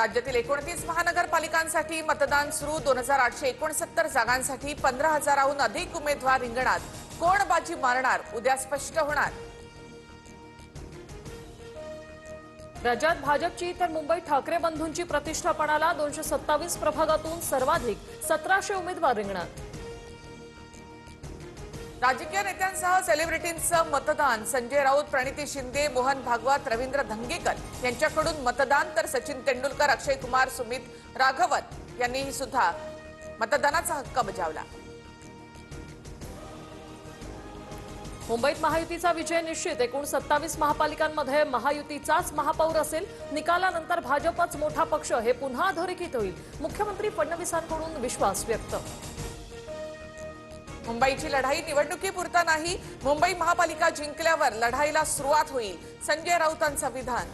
राज्यातील 29 महानगरपालिकांसाठी मतदान सुरू। 2869 जागांसाठी 15,000हून अधिक उमेदवार रिंगणात। कोण बाजी मारणार उद्या स्पष्ट होणार। राज्यात भाजपची तर मुंबईत ठाकरे बंधूंची प्रतिष्ठा पणाला। 227 प्रभागातून सर्वाधिक 1700 उमेदवार रिंगणात। राजकीय नेत्यांसह सेलिब्रिटींचं मतदान। संजय राऊत, प्रणिती शिंदे, मोहन भागवत, रवींद्र धंगेकर यांच्याकडून मतदान। तर सचिन तेंडुलकर, अक्षय कुमार, सुमित राघवन यांनीही सुद्धा मतदानाचा हक्क बजावला। मुंबईत महायुतीचा विजय निश्चित। एकूण 27 महापालिकांमध्ये महायुतीचाच महापौर असेल। निकालानंतर भाजपच मोठा पक्ष हे पुन्हा अधोरेखित होईल। मुख्यमंत्री फडणवीसांकडून विश्वास व्यक्त। मुंबईची लढाई निवडणुकीपुरता नाही, मुंबई महापालिका जिंकल्यावर लढाईला सुरुवात होईल। संजय राऊतांचं विधान।